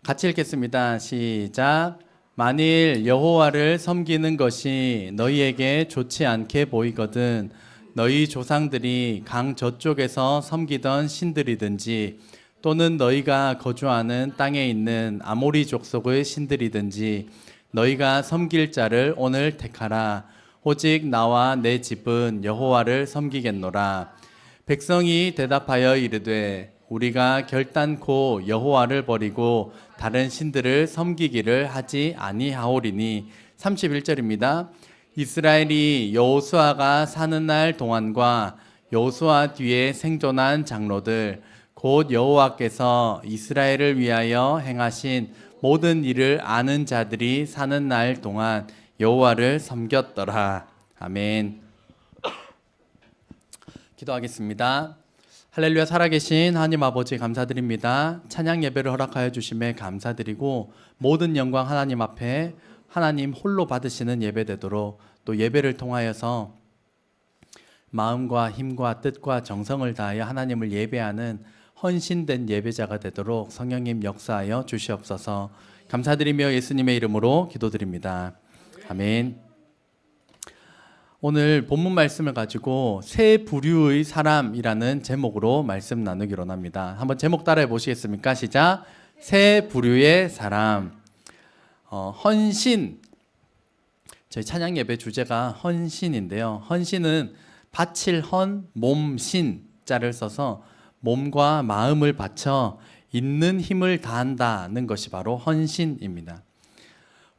같이 읽겠습니다. 시작. 만일 여호와를 섬기는 것이 너희에게 좋지 않게 보이거든 너희 조상들이 강 저쪽에서 섬기던 신들이든지 또는 너희가 거주하는 땅에 있는 아모리 족속의 신들이든지 너희가 섬길 자를 오늘 택하라. 오직 나와 내 집은 여호와를 섬기겠노라. 백성이 대답하여 이르되 우리가 결단코 여호와를 버리고 다른 신들을 섬기기를 하지 아니하오리니. 31절입니다. 이스라엘이 여호수아가 사는 날 동안과 여호수아 뒤에 생존한 장로들 곧 여호와께서 이스라엘을 위하여 행하신 모든 일을 아는 자들이 사는 날 동안 여호와를 섬겼더라. 아멘. 기도하겠습니다. 할렐루야. 살아계신 하나님 아버지 감사드립니다. 찬양 예배를 허락하여 주심에 감사드리고 모든 영광 하나님 앞에 하나님 홀로 받으시는 예배 되도록 또 예배를 통하여서 마음과 힘과 뜻과 정성을 다하여 하나님을 예배하는 헌신된 예배자가 되도록 성령님 역사하여 주시옵소서. 감사드리며 예수님의 이름으로 기도드립니다. 아멘. 오늘 본문 말씀을 가지고 세 부류의 사람이라는 제목으로 말씀 나누기로 합니다. 한번 제목 따라해 보시겠습니까? 시작. 세 부류의 사람. 헌신. 저희 찬양 예배 주제가 헌신인데요. 헌신은 바칠 헌, 몸신 자를 써서 몸과 마음을 바쳐 있는 힘을 다한다는 것이 바로 헌신입니다.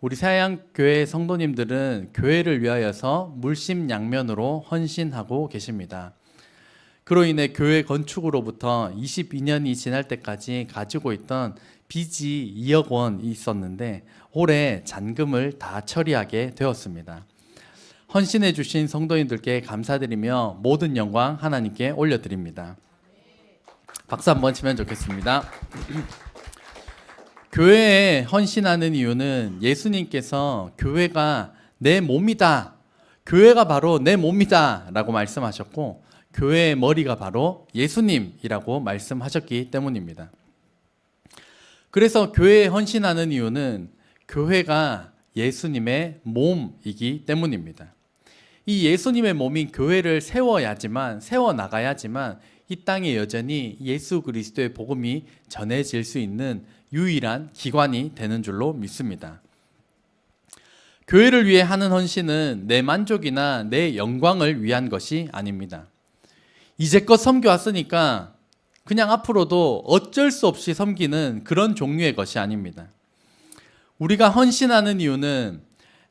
우리 새하얀교회 성도님들은 교회를 위하여서 물심양면으로 헌신하고 계십니다. 그로 인해 교회 건축으로부터 22년이 지날 때까지 가지고 있던 빚이 2억 원이 있었는데 올해 잔금을 다 처리하게 되었습니다. 헌신해 주신 성도님들께 감사드리며 모든 영광 하나님께 올려드립니다. 박수 한번 치면 좋겠습니다. 교회에 헌신하는 이유는 예수님께서 교회가 내 몸이다, 교회가 바로 내 몸이다 라고 말씀하셨고 교회의 머리가 바로 예수님이라고 말씀하셨기 때문입니다. 그래서 교회에 헌신하는 이유는 교회가 예수님의 몸이기 때문입니다. 이 예수님의 몸인 교회를 세워나가야지만 이 땅에 여전히 예수 그리스도의 복음이 전해질 수 있는 유일한 기관이 되는 줄로 믿습니다. 교회를 위해 하는 헌신은 내 만족이나 내 영광을 위한 것이 아닙니다. 이제껏 섬겨왔으니까 그냥 앞으로도 어쩔 수 없이 섬기는 그런 종류의 것이 아닙니다. 우리가 헌신하는 이유는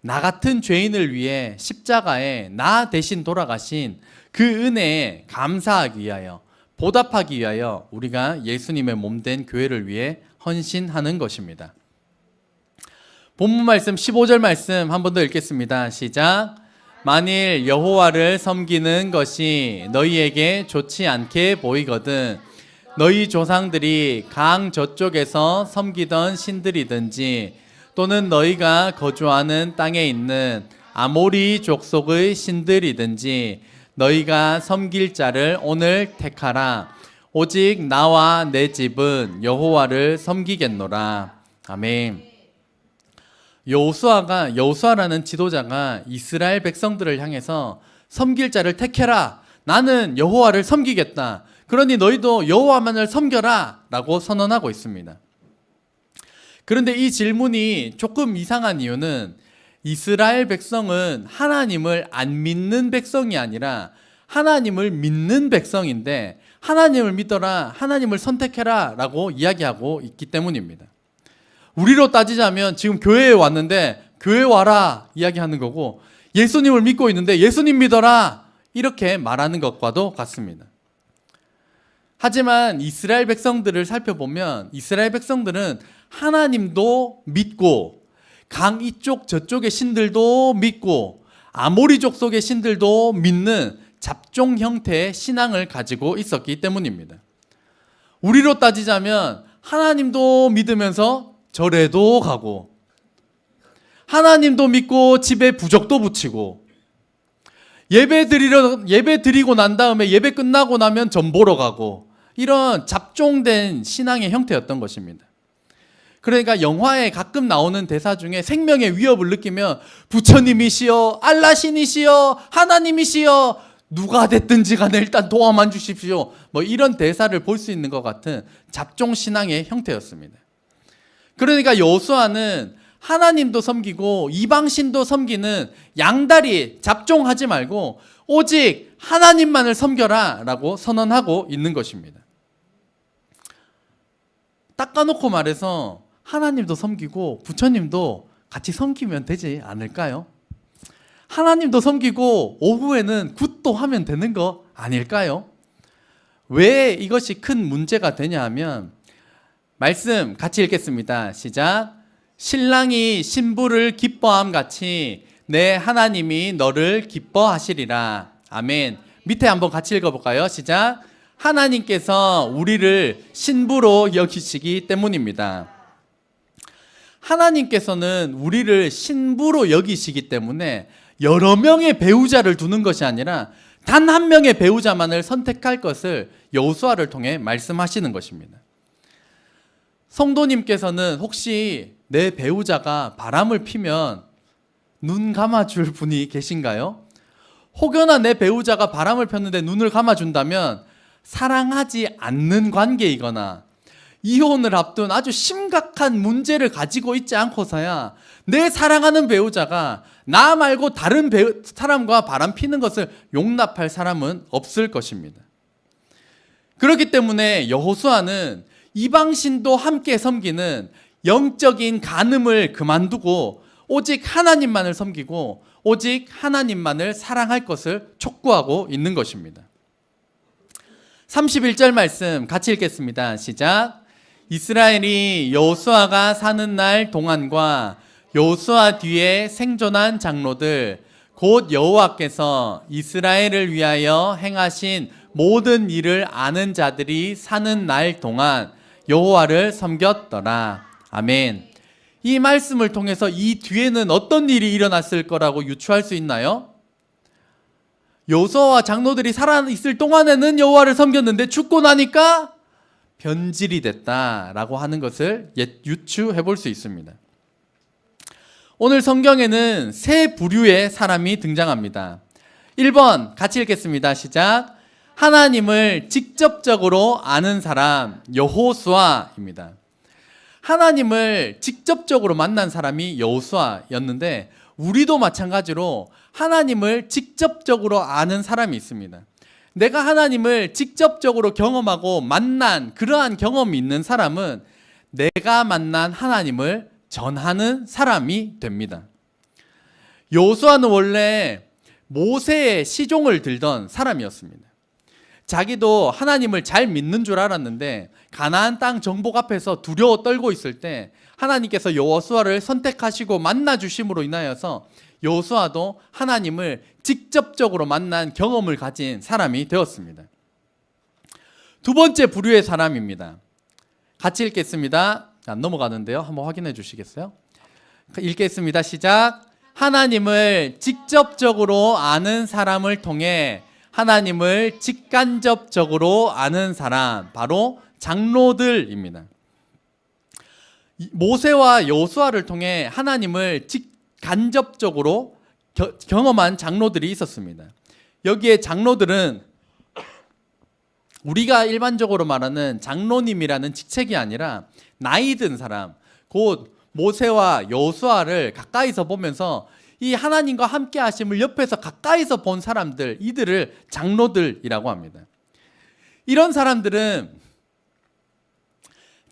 나 같은 죄인을 위해 십자가에 나 대신 돌아가신 그 은혜에 감사하기 위하여, 보답하기 위하여 우리가 예수님의 몸된 교회를 위해 헌신하는 것입니다. 본문 말씀 15절 말씀 한 번 더 읽겠습니다. 시작. 만일 여호와를 섬기는 것이 너희에게 좋지 않게 보이거든 너희 조상들이 강 저쪽에서 섬기던 신들이든지 또는 너희가 거주하는 땅에 있는 아모리 족속의 신들이든지 너희가 섬길 자를 오늘 택하라. 오직 나와 내 집은 여호와를 섬기겠노라. 아멘. 여호수아라는 지도자가 이스라엘 백성들을 향해서 섬길 자를 택해라. 나는 여호와를 섬기겠다. 그러니 너희도 여호와만을 섬겨라 라고 선언하고 있습니다. 그런데 이 질문이 조금 이상한 이유는 이스라엘 백성은 하나님을 안 믿는 백성이 아니라 하나님을 믿는 백성인데 하나님을 믿어라, 하나님을 선택해라 라고 이야기하고 있기 때문입니다. 우리로 따지자면 지금 교회에 왔는데 교회 와라 이야기하는 거고 예수님을 믿고 있는데 예수님 믿어라 이렇게 말하는 것과도 같습니다. 하지만 이스라엘 백성들을 살펴보면 이스라엘 백성들은 하나님도 믿고 강 이쪽 저쪽의 신들도 믿고 아모리 족속의 신들도 믿는 잡종 형태의 신앙을 가지고 있었기 때문입니다. 우리로 따지자면 하나님도 믿으면서 절에도 가고 하나님도 믿고 집에 부적도 붙이고 예배 드리고 난 다음에 예배 끝나고 나면 전 보러 가고 이런 잡종된 신앙의 형태였던 것입니다. 그러니까 영화에 가끔 나오는 대사 중에 생명의 위협을 느끼면 부처님이시여, 알라신이시여, 하나님이시여, 누가 됐든지 간에 일단 도와만 주십시오. 뭐 이런 대사를 볼 수 있는 것 같은 잡종 신앙의 형태였습니다. 그러니까 여호수아는 하나님도 섬기고 이방신도 섬기는 양다리 잡종하지 말고 오직 하나님만을 섬겨라 라고 선언하고 있는 것입니다. 닦아놓고 말해서 하나님도 섬기고 부처님도 같이 섬기면 되지 않을까요? 하나님도 섬기고 오후에는 굿도 하면 되는 거 아닐까요? 왜 이것이 큰 문제가 되냐 하면 말씀 같이 읽겠습니다. 시작. 신랑이 신부를 기뻐함 같이 내 하나님이 너를 기뻐하시리라. 아멘. 밑에 한번 같이 읽어볼까요? 시작. 하나님께서 우리를 신부로 여기시기 때문입니다. 하나님께서는 우리를 신부로 여기시기 때문에 여러 명의 배우자를 두는 것이 아니라 단 한 명의 배우자만을 선택할 것을 여호수아를 통해 말씀하시는 것입니다. 성도님께서는 혹시 내 배우자가 바람을 피면 눈 감아줄 분이 계신가요? 혹여나 내 배우자가 바람을 폈는데 눈을 감아준다면 사랑하지 않는 관계이거나 이혼을 앞둔 아주 심각한 문제를 가지고 있지 않고서야 내 사랑하는 배우자가 나 말고 다른 사람과 바람 피는 것을 용납할 사람은 없을 것입니다. 그렇기 때문에 여호수아는 이방신도 함께 섬기는 영적인 간음을 그만두고 오직 하나님만을 섬기고 오직 하나님만을 사랑할 것을 촉구하고 있는 것입니다. 31절 말씀 같이 읽겠습니다. 시작. 이스라엘이 여호수아가 사는 날 동안과 여호수아 뒤에 생존한 장로들 곧 여호와께서 이스라엘을 위하여 행하신 모든 일을 아는 자들이 사는 날 동안 여호와를 섬겼더라. 아멘. 이 말씀을 통해서 이 뒤에는 어떤 일이 일어났을 거라고 유추할 수 있나요? 여호수아와 장로들이 살아있을 동안에는 여호와를 섬겼는데 죽고 나니까 변질이 됐다라고 하는 것을 유추해 볼 수 있습니다. 오늘 성경에는 세 부류의 사람이 등장합니다. 1번 같이 읽겠습니다. 시작. 하나님을 직접적으로 아는 사람 여호수아입니다. 하나님을 직접적으로 만난 사람이 여호수아였는데 우리도 마찬가지로 하나님을 직접적으로 아는 사람이 있습니다. 내가 하나님을 직접적으로 경험하고 만난 그러한 경험이 있는 사람은 내가 만난 하나님을 전하는 사람이 됩니다. 여호수아는 원래 모세의 시종을 들던 사람이었습니다. 자기도 하나님을 잘 믿는 줄 알았는데 가나안 땅 정복 앞에서 두려워 떨고 있을 때 하나님께서 여호수아를 선택하시고 만나 주심으로 인하여서 여호수아도 하나님을 직접적으로 만난 경험을 가진 사람이 되었습니다. 두 번째 부류의 사람입니다. 같이 읽겠습니다. 안 넘어가는데요. 한번 확인해 주시겠어요? 읽겠습니다. 시작. 하나님을 직접적으로 아는 사람을 통해 하나님을 직간접적으로 아는 사람, 바로 장로들입니다. 모세와 여호수아를 통해 하나님을 직간접적으로 경험한 장로들이 있었습니다. 여기에 장로들은 우리가 일반적으로 말하는 장로님이라는 직책이 아니라 나이 든 사람, 곧 모세와 여호수아를 가까이서 보면서 이 하나님과 함께 하심을 옆에서 가까이서 본 사람들, 이들을 장로들이라고 합니다. 이런 사람들은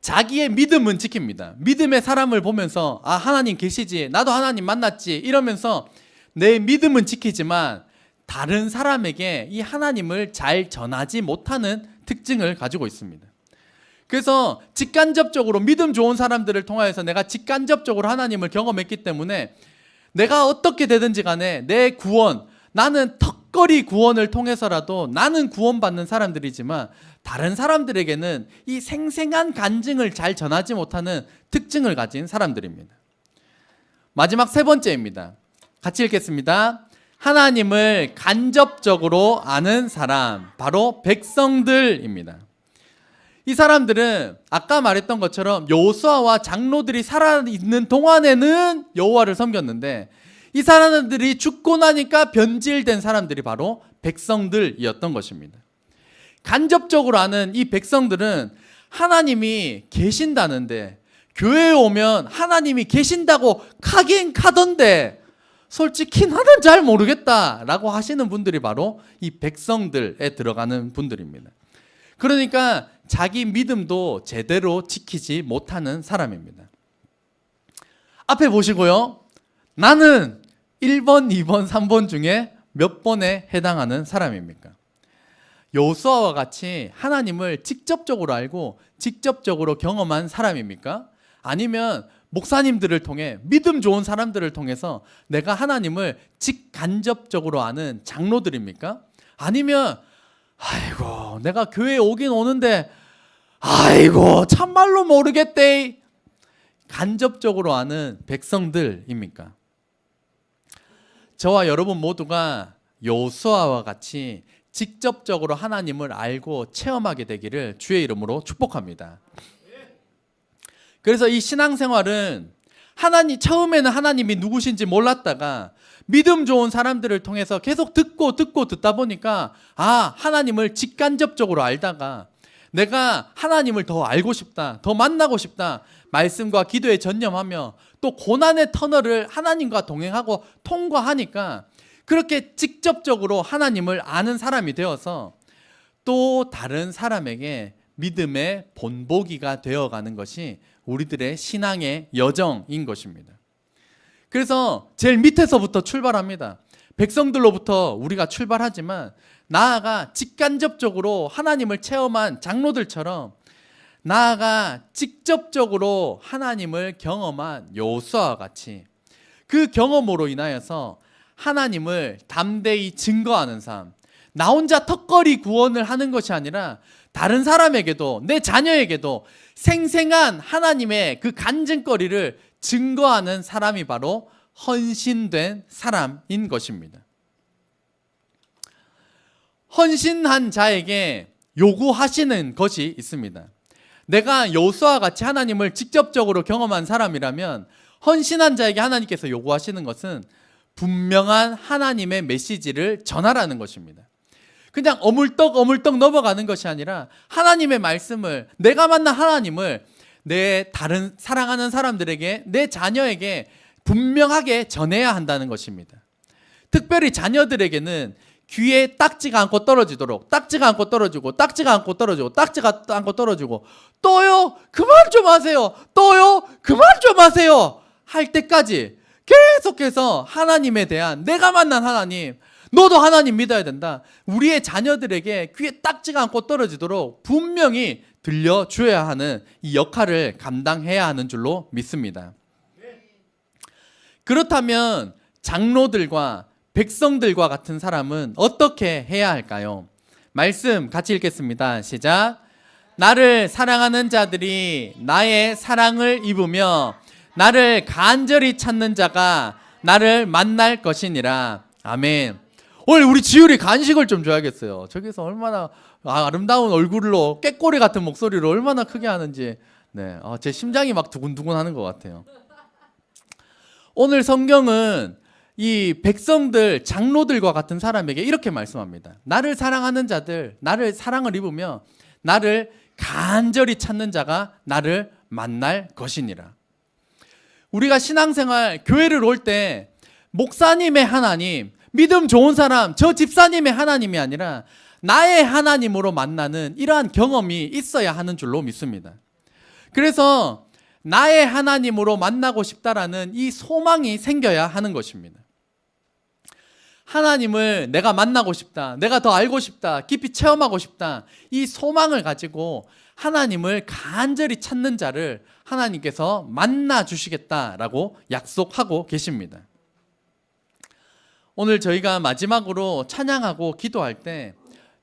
자기의 믿음은 지킵니다. 믿음의 사람을 보면서 아, 하나님 계시지, 나도 하나님 만났지 이러면서 내 믿음은 지키지만 다른 사람에게 이 하나님을 잘 전하지 못하는 특징을 가지고 있습니다. 그래서 직간접적으로 믿음 좋은 사람들을 통하여서 내가 직간접적으로 하나님을 경험했기 때문에 내가 어떻게 되든지 간에 내 구원, 나는 턱걸이 구원을 통해서라도 나는 구원받는 사람들이지만 다른 사람들에게는 이 생생한 간증을 잘 전하지 못하는 특징을 가진 사람들입니다. 마지막 세 번째입니다. 같이 읽겠습니다. 하나님을 간접적으로 아는 사람, 바로 백성들입니다. 이 사람들은 아까 말했던 것처럼 여호수아와 장로들이 살아있는 동안에는 여호와를 섬겼는데 이 사람들이 죽고 나니까 변질된 사람들이 바로 백성들이었던 것입니다. 간접적으로 아는 이 백성들은 하나님이 계신다는데, 교회에 오면 하나님이 계신다고 가긴 가던데 솔직히 나는 잘 모르겠다라고 하시는 분들이 바로 이 백성들에 들어가는 분들입니다. 그러니까 자기 믿음도 제대로 지키지 못하는 사람입니다. 앞에 보시고요. 나는 1번, 2번, 3번 중에 몇 번에 해당하는 사람입니까? 여호수아와 같이 하나님을 직접적으로 알고 직접적으로 경험한 사람입니까? 아니면 목사님들을 통해, 믿음 좋은 사람들을 통해서 내가 하나님을 직간접적으로 아는 장로들입니까? 아니면 아이고 내가 교회에 오긴 오는데 아이고 참말로 모르겠대, 간접적으로 아는 백성들입니까? 저와 여러분 모두가 여호수아와 같이 직접적으로 하나님을 알고 체험하게 되기를 주의 이름으로 축복합니다. 그래서 이 신앙생활은 처음에는 하나님이 누구신지 몰랐다가 믿음 좋은 사람들을 통해서 계속 듣다 보니까 하나님을 직간접적으로 알다가 내가 하나님을 더 알고 싶다, 더 만나고 싶다, 말씀과 기도에 전념하며 또 고난의 터널을 하나님과 동행하고 통과하니까 그렇게 직접적으로 하나님을 아는 사람이 되어서 또 다른 사람에게 믿음의 본보기가 되어가는 것이 우리들의 신앙의 여정인 것입니다. 그래서 제일 밑에서부터 출발합니다. 백성들로부터 우리가 출발하지만 나아가 직간접적으로 하나님을 체험한 장로들처럼 나아가 직접적으로 하나님을 경험한 여호수아와 같이 그 경험으로 인하여서 하나님을 담대히 증거하는 삶, 나 혼자 턱걸이 구원을 하는 것이 아니라 다른 사람에게도, 내 자녀에게도 생생한 하나님의 그 간증거리를 증거하는 사람이 바로 헌신된 사람인 것입니다. 헌신한 자에게 요구하시는 것이 있습니다. 내가 여호수아와 같이 하나님을 직접적으로 경험한 사람이라면 헌신한 자에게 하나님께서 요구하시는 것은 분명한 하나님의 메시지를 전하라는 것입니다. 그냥 어물떡 넘어가는 것이 아니라 하나님의 말씀을, 내가 만난 하나님을 내 다른 사랑하는 사람들에게, 내 자녀에게 분명하게 전해야 한다는 것입니다. 특별히 자녀들에게는 귀에 딱지가 않고 떨어지도록, 딱지가 않고 떨어지고, 딱지가 않고 떨어지고, 딱지가 않고 떨어지고, 또요 그만 좀 하세요, 또요 그만 좀 하세요 할 때까지 계속해서 하나님에 대한, 내가 만난 하나님, 너도 하나님 믿어야 된다, 우리의 자녀들에게 귀에 딱지가 않고 떨어지도록 분명히 들려줘야 하는 이 역할을 감당해야 하는 줄로 믿습니다. 그렇다면 장로들과 백성들과 같은 사람은 어떻게 해야 할까요? 말씀 같이 읽겠습니다. 시작. 나를 사랑하는 자들이 나의 사랑을 입으며 나를 간절히 찾는 자가 나를 만날 것이니라. 아멘. 오늘 우리 지율이 간식을 좀 줘야겠어요. 저기서 얼마나 아름다운 얼굴로 깨꼬리 같은 목소리로 얼마나 크게 하는지, 네, 제 심장이 막 두근두근 하는 것 같아요. 오늘 성경은 이 백성들, 장로들과 같은 사람에게 이렇게 말씀합니다. 나를 사랑하는 자들, 나를 사랑을 입으며 나를 간절히 찾는 자가 나를 만날 것이니라. 우리가 신앙생활, 교회를 올 때 목사님의 하나님, 믿음 좋은 사람, 저 집사님의 하나님이 아니라 나의 하나님으로 만나는 이러한 경험이 있어야 하는 줄로 믿습니다. 그래서 나의 하나님으로 만나고 싶다라는 이 소망이 생겨야 하는 것입니다. 하나님을 내가 만나고 싶다, 내가 더 알고 싶다, 깊이 체험하고 싶다, 이 소망을 가지고 하나님을 간절히 찾는 자를 하나님께서 만나 주시겠다라고 약속하고 계십니다. 오늘 저희가 마지막으로 찬양하고 기도할 때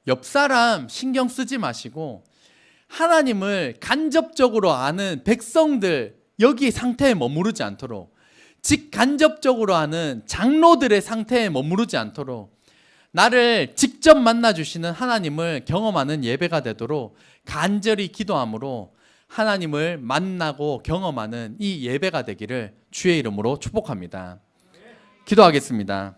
옆 사람 신경 쓰지 마시고 하나님을 간접적으로 아는 백성들, 여기 상태에 머무르지 않도록, 직간접적으로 아는 장로들의 상태에 머무르지 않도록 나를 직접 만나 주시는 하나님을 경험하는 예배가 되도록 간절히 기도함으로 하나님을 만나고 경험하는 이 예배가 되기를 주의 이름으로 축복합니다. 기도하겠습니다.